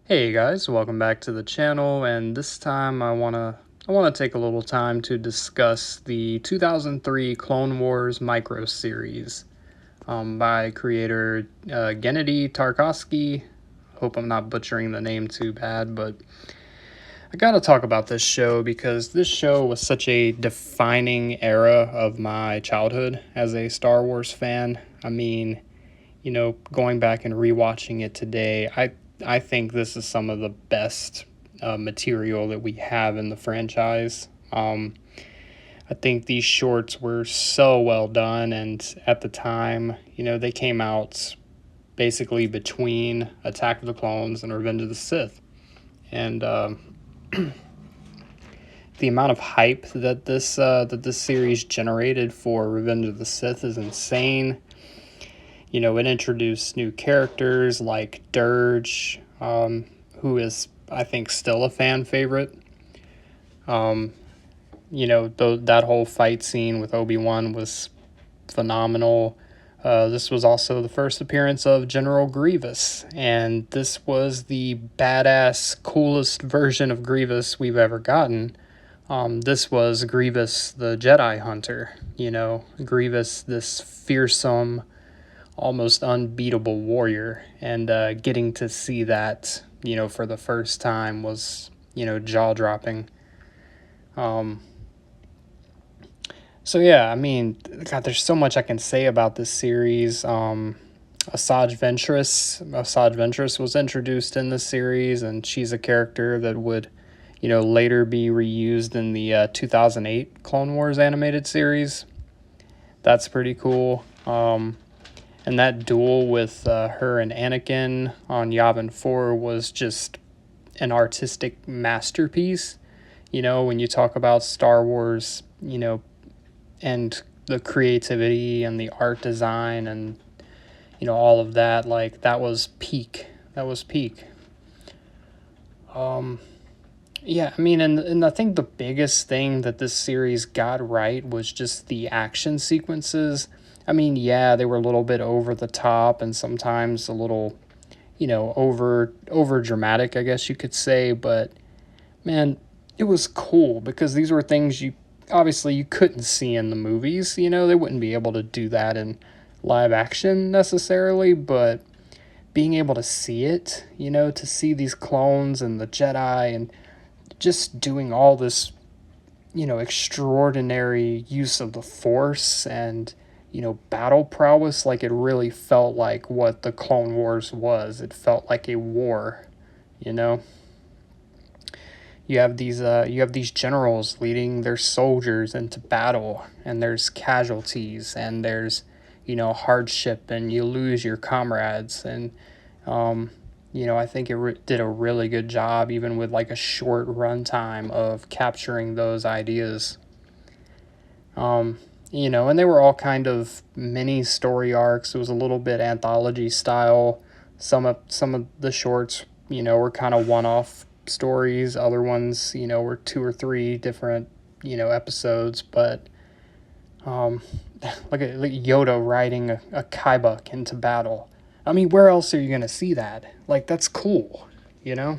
Hey guys, welcome back to the channel, and this time I wanna take a little time to discuss the 2003 Clone Wars micro series by creator Gennady Tarkovsky. Hope I'm not butchering the name too bad, but I gotta talk about this show because this show was such a defining era of my childhood as a Star Wars fan. I mean, going back and rewatching it today, I think this is some of the best material that we have in the franchise. I think these shorts were so well done, and at the time, they came out basically between Attack of the Clones and Revenge of the Sith, and the amount of hype that this series generated for Revenge of the Sith is insane. It introduced new characters like Dirge, who is, I think, still a fan favorite. That whole fight scene with Obi-Wan was phenomenal. This was also the first appearance of General Grievous, and this was the badass, coolest version of Grievous we've ever gotten. This was Grievous the Jedi Hunter, Grievous, this fearsome, almost unbeatable warrior, and getting to see that for the first time was jaw-dropping. So yeah, I mean, God, there's so much I can say about this series. Asajj Ventress was introduced in this series, and she's a character that would later be reused in the 2008 Clone Wars animated series. That's pretty cool. And that duel with her and Anakin on Yavin 4 was just an artistic masterpiece. When you talk about Star Wars, and the creativity and the art design and, all of that, like, that was peak. That was peak. Yeah, I mean, and I think the biggest thing that this series got right was just the action sequences. I mean, yeah, they were a little bit over the top and sometimes a little, over dramatic, I guess you could say, but man, it was cool because these were things you couldn't see in the movies. They wouldn't be able to do that in live action necessarily, but being able to see it, to see these clones and the Jedi and just doing all this, extraordinary use of the Force and, battle prowess, like, it really felt like what the Clone Wars was. It felt like a war, you know? You have these generals leading their soldiers into battle, and there's casualties, and there's, hardship, and you lose your comrades, and I think it did a really good job, even with like a short runtime, of capturing those ideas. And they were all kind of mini story arcs. It was a little bit anthology style. Some of the shorts, were kind of one-off stories. Other ones, were two or three different, episodes. But look at Yoda riding a Kybuk into battle. I mean, where else are you gonna see that? Like, that's cool, you know.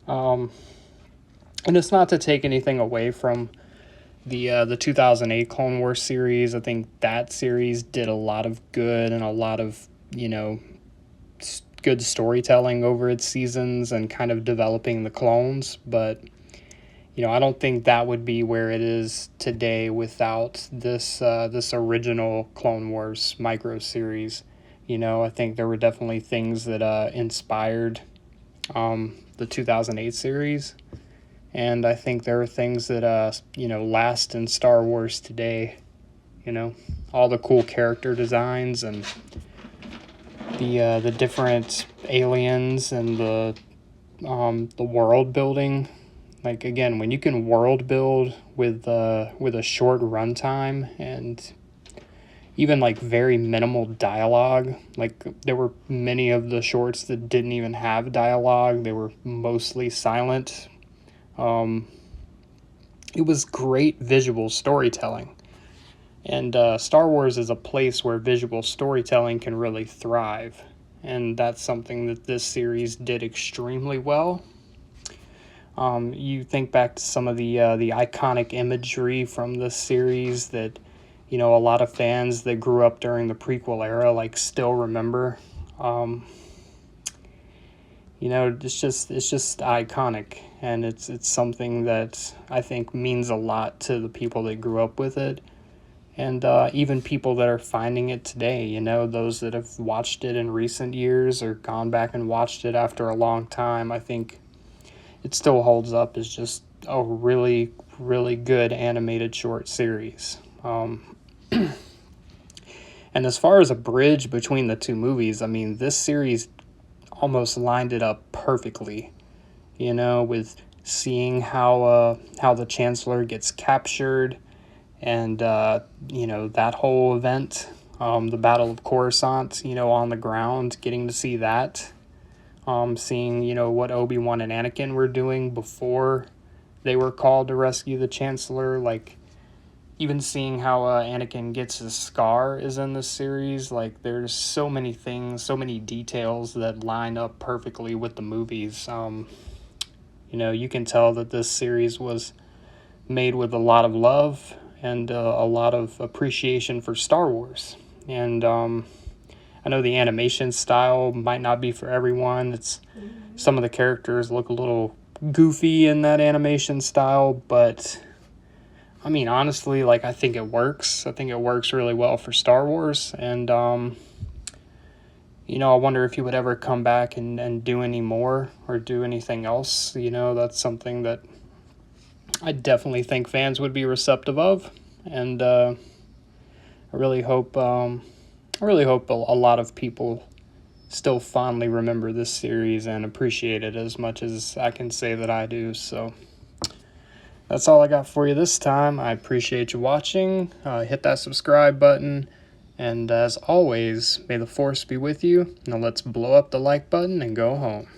Um, and it's not to take anything away from the 2008 Clone Wars series. I think that series did a lot of good and a lot of good storytelling over its seasons and kind of developing the clones. But I don't think that would be where it is today without this original Clone Wars micro series. I think there were definitely things that inspired the 2008 series, and I think there are things that last in Star Wars today. All the cool character designs and the different aliens and the world building. Like, again, when you can world build with a short runtime and even like very minimal dialogue, like there were many of the shorts that didn't even have dialogue. They were mostly silent. It was great visual storytelling. And Star Wars is a place where visual storytelling can really thrive. and that's something that this series did extremely well. You think back to some of the iconic imagery from this series that, a lot of fans that grew up during the prequel era like still remember. It's just iconic, and it's something that I think means a lot to the people that grew up with it, and even people that are finding it today. Those that have watched it in recent years or gone back and watched it after a long time. I think it still holds up as just a really, really good animated short series. And as far as a bridge between the two movies, I mean, this series almost lined it up perfectly, with seeing how the Chancellor gets captured, and that whole event, the Battle of Coruscant, on the ground, getting to see that, seeing what Obi-Wan and Anakin were doing before they were called to rescue the Chancellor, like even seeing how Anakin gets his scar is in this series. Like, there's so many things, so many details that line up perfectly with the movies. You can tell that this series was made with a lot of love and a lot of appreciation for Star Wars. And I know the animation style might not be for everyone. Some of the characters look a little goofy in that animation style, but I mean, honestly, like, I think it works. I think it works really well for Star Wars. And, I wonder if he would ever come back and do any more or do anything else. That's something that I definitely think fans would be receptive of. And I really hope a lot of people still fondly remember this series and appreciate it as much as I can say that I do. So that's all I got for you this time. I appreciate you watching. Hit that subscribe button. And as always, may the force be with you. Now let's blow up the like button and go home.